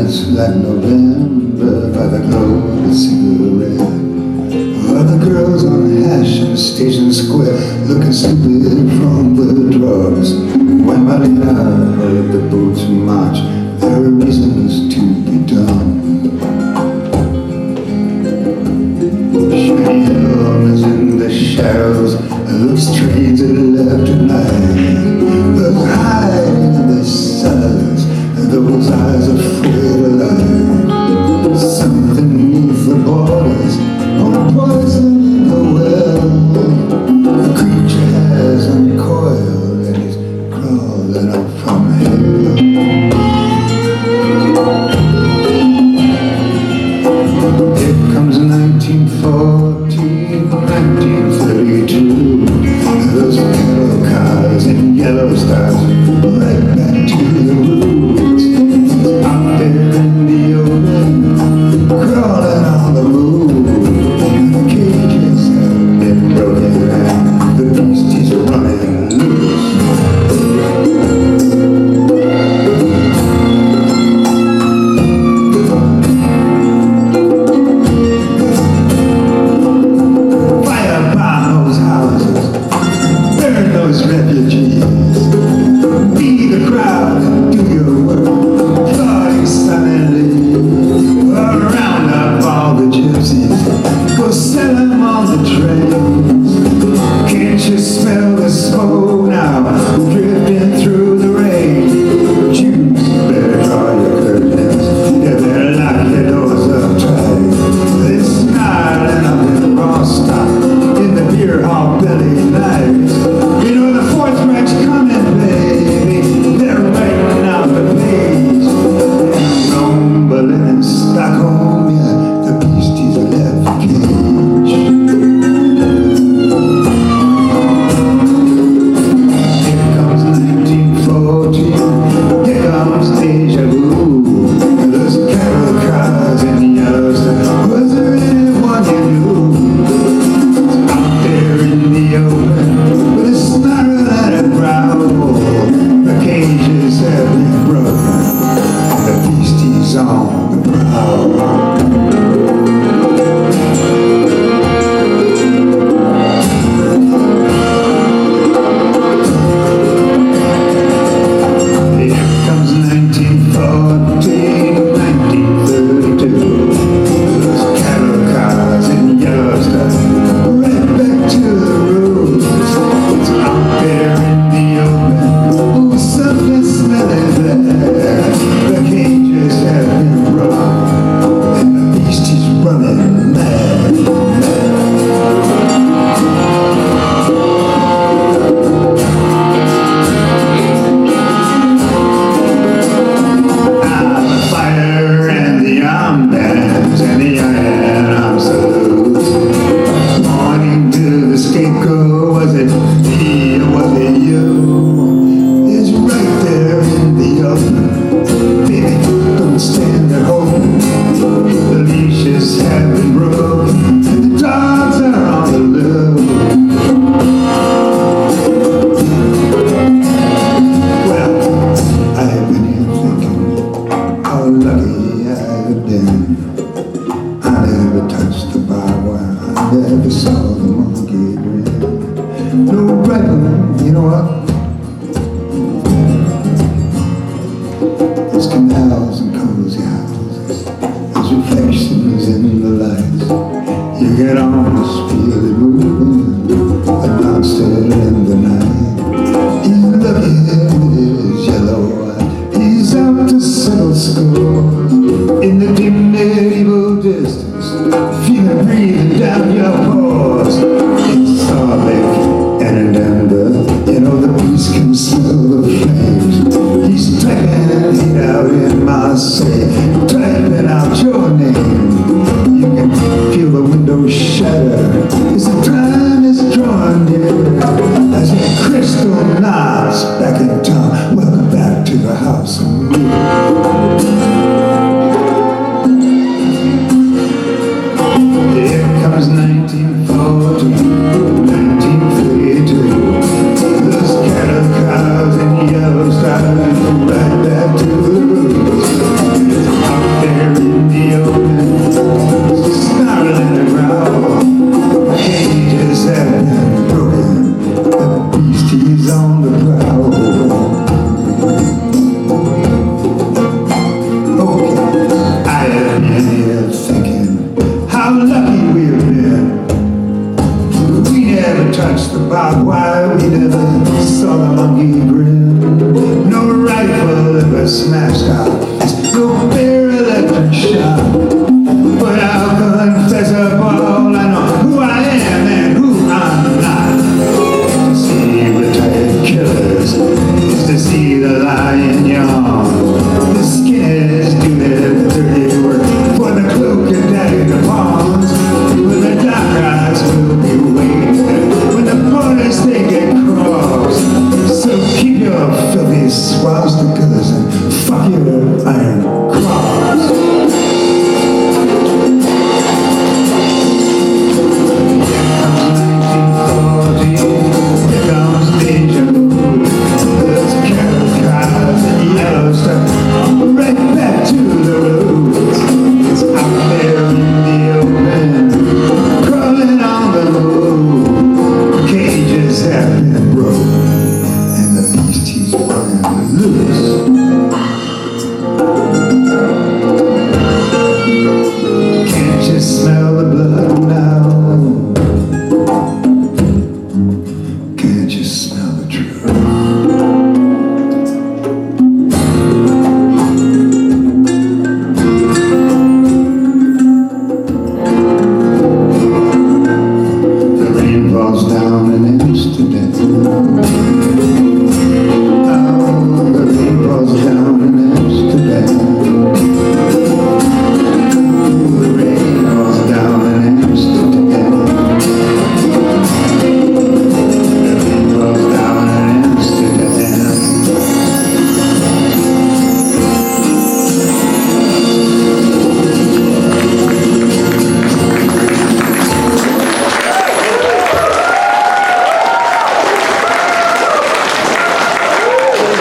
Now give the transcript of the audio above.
nights like November by the glow of a cigarette. While the girls on Hash Station Square looking stupid from the drugs. When Marlena heard the boats march, there were reasons to be dumb. Shiny helmets in the shadows, those trains that left at night. Those eyes in the silence, those eyes afraid of light. Something neath the borders, on poison in the well. The creature has uncoiled and is crawling up from hell. Here comes 1914, 1932. Those cattle cars and yellow stars, right back to the roots. Out there in the open, crawling on the move. The cages have been broken and the beasties are running loose. Refugees, be the crowd and do your work, applauding silently. Round up all the gypsies, go sell them on the trains. Can't you smell the smoke now, drifting through the rain? Jews, better draw your curtains, yeah, better lock your doors up tight. They're snarling up in Rostock, in the beer hall belly nights. You know the Fourth Reich's coming, baby. They're writing out the page. In Rome, Berlin, and Stockholm, yeah, the beasties are left cage. Here comes 1914. Here comes deja vu. Those cattle cars in Yellowstone. Was there anyone you knew? Out there in the open, with a snarl and a growl. The cages have been broken, the beasties on the prowl. Here comes 1914, 1932. Those cattle cars in Yellowstone, right back to the roots. It's out there in the open, oh, something smelling there. The cages have been broken, and the beasties running mad, the fire and the armbands and the iron arm salutes. Pointing to the scapegoat, was it me or was it you? It's right there in the open, baby, don't stand at home. The leashes have been broken and the dogs are on the loose. Well, I've been here thinking how lucky I've been. I never touched the barbed wire, I never saw the monkey grin. No rifle, you know what? There's canals and cozy houses, there's reflections in the lights. You can almost feel it moving, the monster in the night. He's looking with his yellow eye, he's out to settle scores. In the dim medieval distance, feel it breathing down your pores. It's Salt Lake and in Denver, you know the beast can smell the flames. He's typing it out in Marseille, typing out your name. You can feel the windows shatter as the time is drawing near. As the crystal nods back in town, welcome back to the house of me. Here comes 1914.